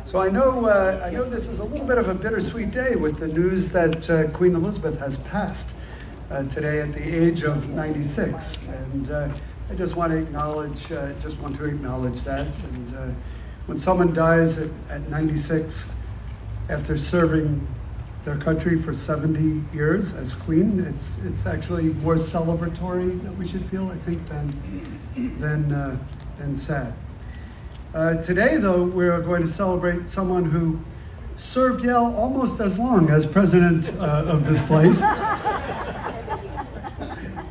So I know this is a little bit of a bittersweet day with the news that Queen Elizabeth has passed today at the age of 96, and I just want to acknowledge that. And when someone dies at 96 after serving their country for 70 years as Queen, it's actually more celebratory that we should feel, I think, than sad. Today, though, we're going to celebrate someone who served Yale almost as long as president of this place.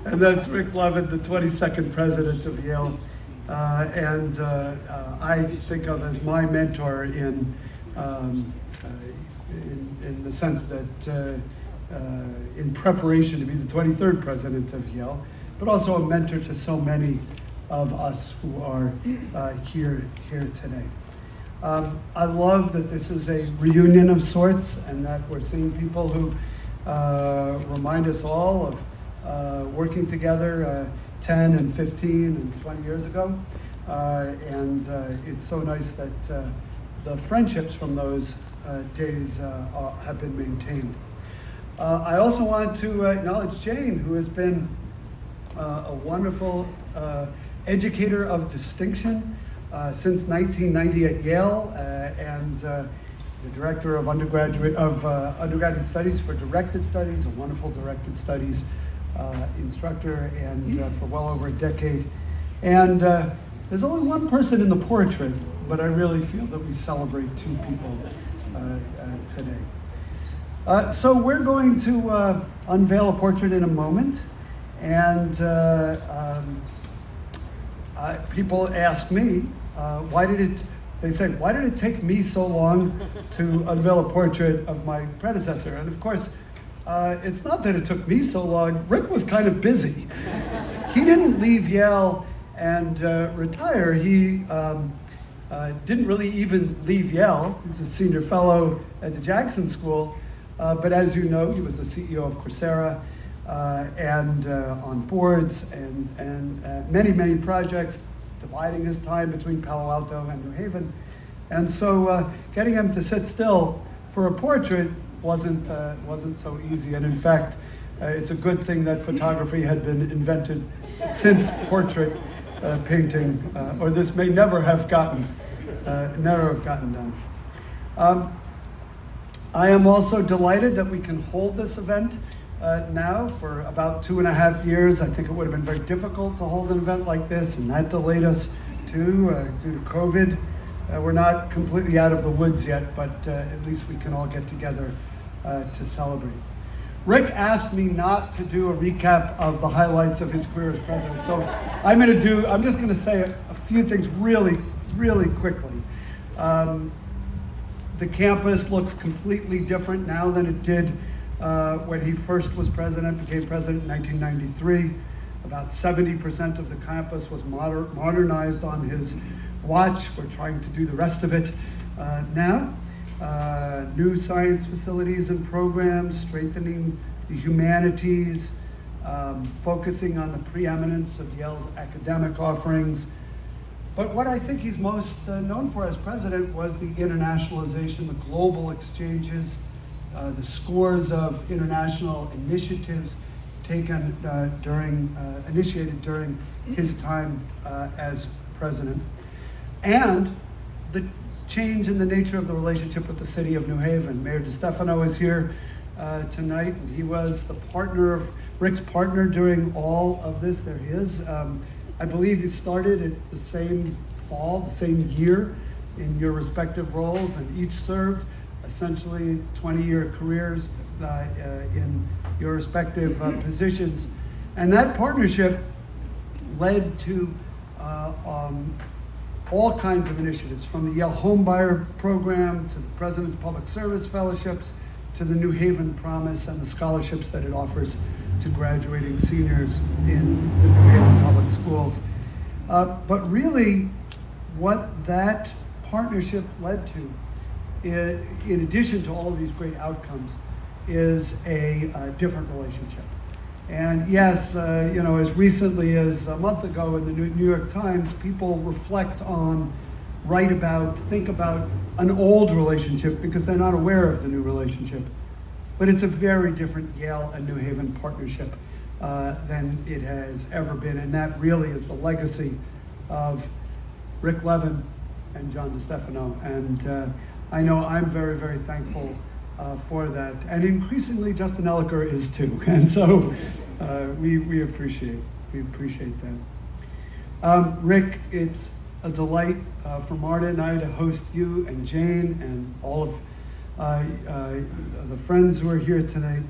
And that's Rick Levin, the 22nd president of Yale. I think of as my mentor in the sense that in preparation to be the 23rd president of Yale, but also a mentor to so many of us who are here today. I love that this is a reunion of sorts, and that we're seeing people who remind us all of working together 10 and 15 and 20 years ago. It's so nice that the friendships from those days have been maintained. I also want to acknowledge Jane, who has been a wonderful educator of distinction since 1990 at Yale, and the director of undergraduate studies for directed studies, a wonderful directed studies instructor, and for well over a decade. And there's only one person in the portrait, but I really feel that we celebrate two people today. So we're going to unveil a portrait in a moment, and people ask me, why did it take me so long to unveil a portrait of my predecessor? And of course, it's not that it took me so long. Rick was kind of busy. He didn't leave Yale and retire. He didn't really even leave Yale. He's a senior fellow at the Jackson School. But as you know, he was the CEO of Coursera, and on boards and many projects, dividing his time between Palo Alto and New Haven. And so getting him to sit still for a portrait wasn't so easy. And in fact, it's a good thing that photography had been invented since portrait painting, or this may never have gotten done. I am also delighted that we can hold this event now for about 2.5 years. I think it would have been very difficult to hold an event like this, and that delayed us too, due to COVID. We're not completely out of the woods yet, but at least we can all get together to celebrate. Rick asked me not to do a recap of the highlights of his career as president, so I'm just going to say a few things really quickly. The campus looks completely different now than it did when he first was president, became president in 1993. About 70% of the campus was modernized on his watch. We're trying to do the rest of it now. New science facilities and programs, strengthening the humanities, focusing on the preeminence of Yale's academic offerings. But what I think he's most known for as president was the internationalization, the global exchanges, the scores of international initiatives initiated during his time as president, and the change in the nature of the relationship with the city of New Haven. Mayor DeStefano is here tonight, and he was Rick's partner during all of this. There he is. I believe you started at the same fall, the same year in your respective roles, and each served essentially 20-year careers in your respective positions. And that partnership led to all kinds of initiatives, from the Yale Homebuyer Program to the President's Public Service Fellowships to the New Haven Promise and the scholarships that it offers to graduating seniors in the New Haven public schools. But really, what that partnership led to, in addition to all of these great outcomes, is a different relationship. And yes, as recently as a month ago in the New York Times, people reflect on write about, think about an old relationship because they're not aware of the new relationship. But it's a very different Yale and New Haven partnership than it has ever been, and that really is the legacy of Rick Levin and John DeStefano. And I know I'm very, very thankful for that. And increasingly, Justin Elliker is too. And so we appreciate that. Rick, it's a delight for Marta and I to host you and Jane and all of the friends who are here tonight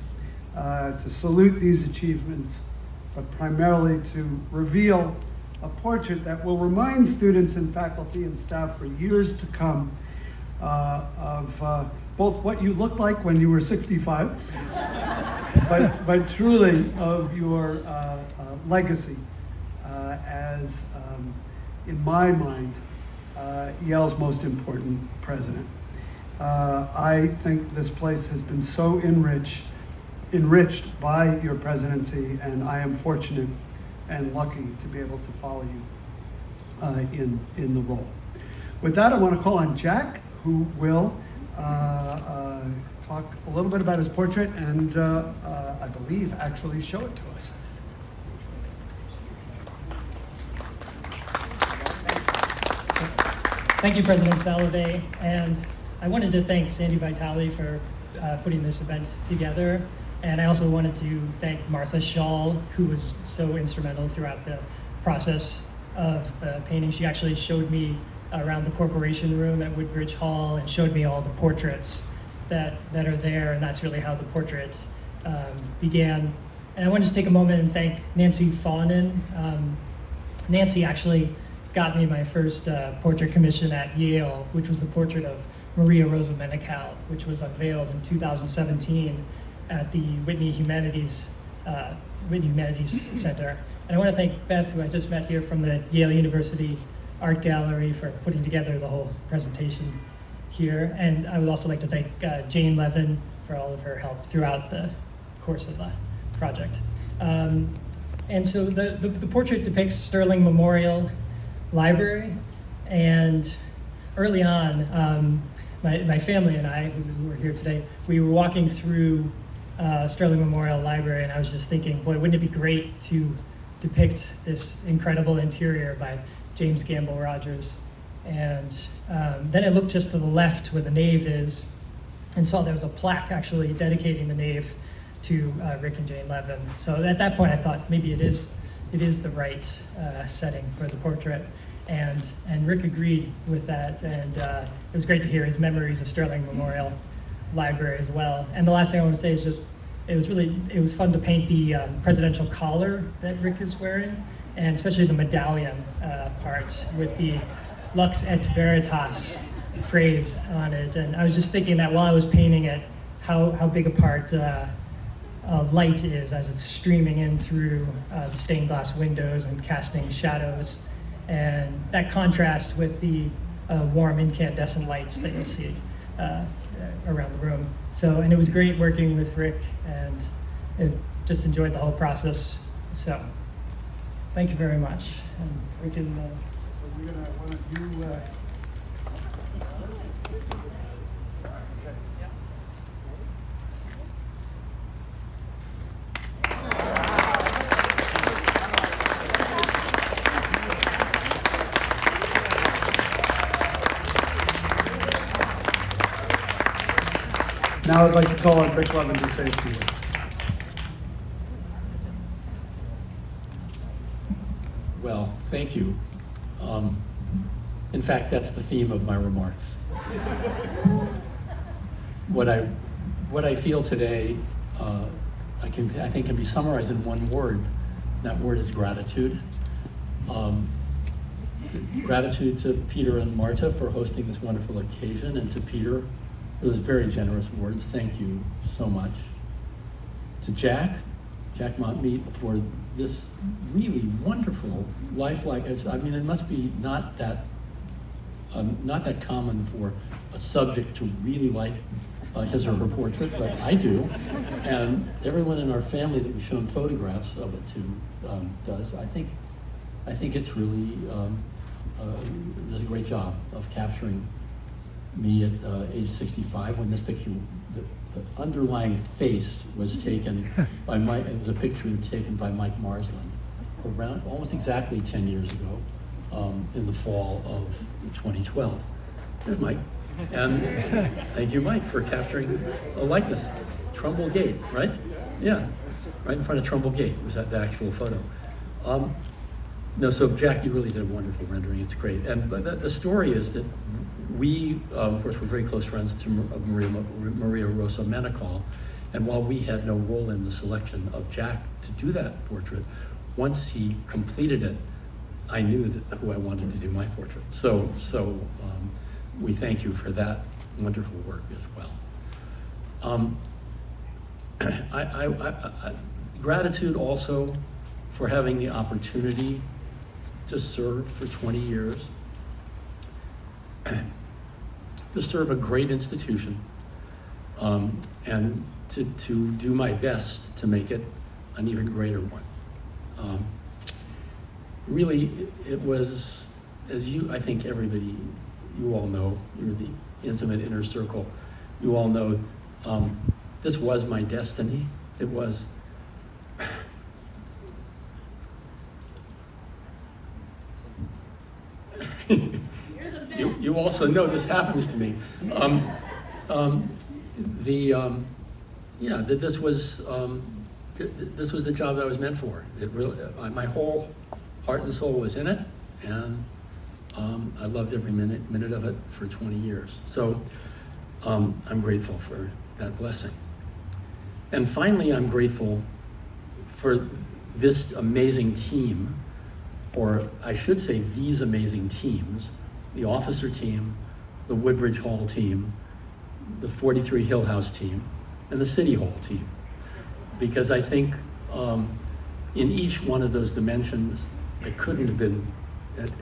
to salute these achievements, but primarily to reveal a portrait that will remind students and faculty and staff for years to come of both what you looked like when you were 65, but truly of your legacy as, in my mind, Yale's most important president. I think this place has been so enriched by your presidency, and I am fortunate and lucky to be able to follow you in the role. With that, I want to call on Jack, who will talk a little bit about his portrait and I believe actually show it to us. Thank you, President Salovey, and I wanted to thank Sandy Vitale for putting this event together, and I also wanted to thank Martha Shaw, who was so instrumental throughout the process of the painting. She actually showed me around the corporation room at Woodbridge Hall and showed me all the portraits that are there, and that's really how the portrait began. And I want to just take a moment and thank Nancy Fawnin. Nancy actually got me my first portrait commission at Yale, which was the portrait of Maria Rosa Menocal, which was unveiled in 2017 at the Whitney Humanities Center. And I want to thank Beth, who I just met here from the Yale University Art Gallery, for putting together the whole presentation here. And I would also like to thank Jane Levin for all of her help throughout the course of the project. And so the portrait depicts Sterling Memorial Library, and early on, my family and I, who were here today, we were walking through Sterling Memorial Library, and I was just thinking, boy, wouldn't it be great to depict this incredible interior by James Gamble Rogers. And then I looked just to the left where the nave is and saw there was a plaque actually dedicating the nave to Rick and Jane Levin. So at that point I thought maybe it is the right setting for the portrait. And Rick agreed with that, and it was great to hear his memories of Sterling Memorial Library as well. And the last thing I want to say is just, it was fun to paint the presidential collar that Rick is wearing, and especially the medallion part with the Lux et Veritas phrase on it. And I was just thinking that while I was painting it, how big a part light is as it's streaming in through the stained glass windows and casting shadows. And that contrast with the warm incandescent lights that you'll see around the room. So, and it was great working with Rick, and just enjoyed the whole process. So, thank you very much. And we can. So we're gonna want to do. Okay. Now I'd like to call on Rick Levin to say a few words. Well, thank you. In fact, that's the theme of my remarks. What I feel today, I think can be summarized in one word. That word is gratitude. Gratitude to Peter and Marta for hosting this wonderful occasion, and to Peter for those very generous words. Thank you so much. To Jack Montmeat, for this really wonderful lifelike. I mean, it must be not that common for a subject to really like his or her portrait, but I do, and everyone in our family that we've shown photographs of it to does. I think it's really does a great job of capturing me at age 65 when this picture, the underlying face was taken by Mike. It was a picture taken by Mike Marsland around almost exactly 10 years ago in the fall of 2012. There's Mike. And thank you, Mike, for capturing a likeness. Trumbull Gate, right? Yeah, right in front of Trumbull Gate was that the actual photo. No, so Jack, you really did a wonderful rendering. It's great. And but the story is that we, of course, were very close friends to Maria Rosa Menacall. And while we had no role in the selection of Jack to do that portrait, once he completed it, I knew who I wanted to do my portrait. So we thank you for that wonderful work as well. Gratitude also for having the opportunity to serve for 20 years, to serve a great institution, and to do my best to make it an even greater one. Really, it was, as I think everybody, you all know, you're the intimate inner circle, you all know, this was my destiny. It was. You also know this happens to me. That this was the job I was meant for. It really, my whole heart and soul was in it, and I loved every minute of it for 20 years. So I'm grateful for that blessing. And finally, I'm grateful for this amazing team, or I should say these amazing teams, the officer team, the Woodbridge Hall team, the 43 Hill House team, and the City Hall team. Because I think in each one of those dimensions, I couldn't have been,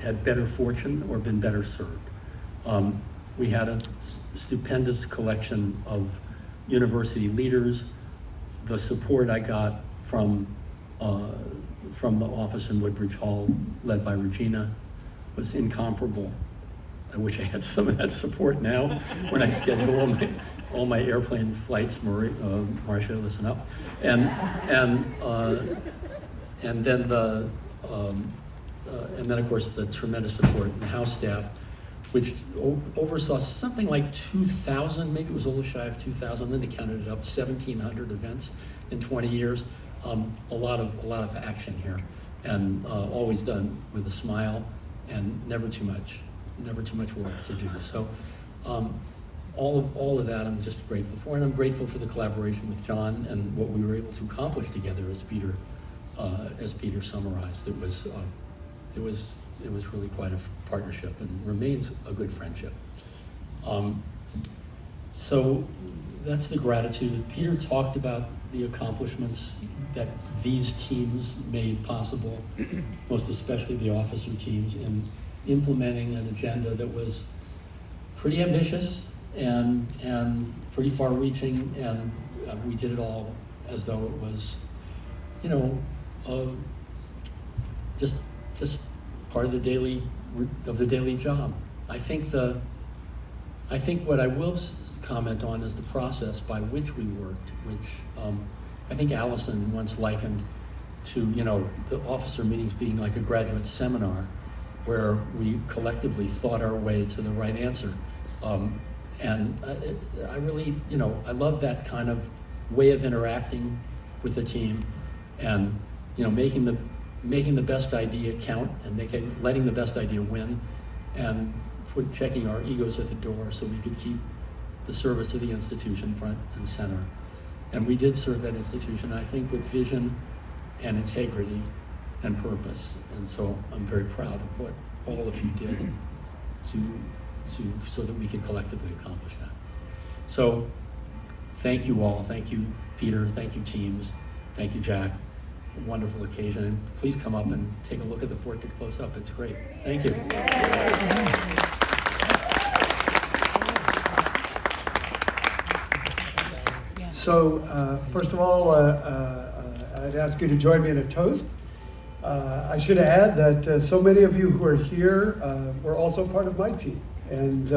had better fortune or been better served. We had a stupendous collection of university leaders. The support I got from the office in Woodbridge Hall, led by Regina, was incomparable. I wish I had some of that support now when I schedule all my airplane flights. Marcia, listen up. And then of course the tremendous support in the house staff, which oversaw something like 2,000, maybe it was a little shy of 2,000. Then they counted it up, 1,700 events in 20 years. A lot of action here, and always done with a smile, and never too much work to do. So all of that I'm just grateful for, and I'm grateful for the collaboration with John and what we were able to accomplish together, as Peter summarized. It was really quite a partnership, and remains a good friendship. So that's the gratitude. Peter talked about the accomplishments that these teams made possible, most especially the officer teams, in implementing an agenda that was pretty ambitious and pretty far-reaching, and we did it all as though it was, just part of the daily job. I think what I will comment on is the process by which we worked, which I think Allison once likened to the officer meetings being like a graduate seminar, where we collectively thought our way to the right answer. And I really, I love that kind of way of interacting with the team, and making the best idea count, and letting the best idea win, and checking our egos at the door so we could keep the service of the institution front and center. And we did serve that institution, I think, with vision and integrity and purpose. And so I'm very proud of what all of you did so that we could collectively accomplish that. So thank you all. Thank you, Peter. Thank you, teams. Thank you, Jack. A wonderful occasion. And please come up and take a look at the portrait close up. It's great. Thank you. So, first of all, I'd ask you to join me in a toast. I should add that so many of you who are here were also part of my team. And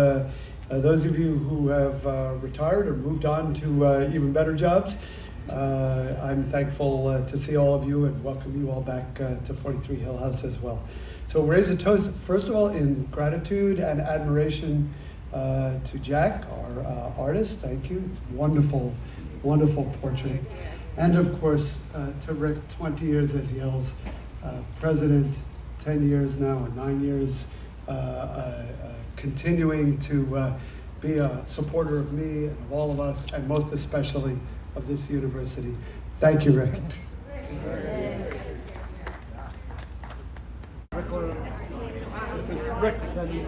those of you who have retired or moved on to even better jobs, I'm thankful to see all of you and welcome you all back to 43 Hill House as well. So raise a toast, first of all, in gratitude and admiration to Jack, our artist. Thank you. It's a wonderful, wonderful portrait. And of course, to Rick, 20 years as Yale's president, 10 years now, and 9 years continuing to be a supporter of me and of all of us, and most especially of this university. Thank you, Rick. This is Rick Levin.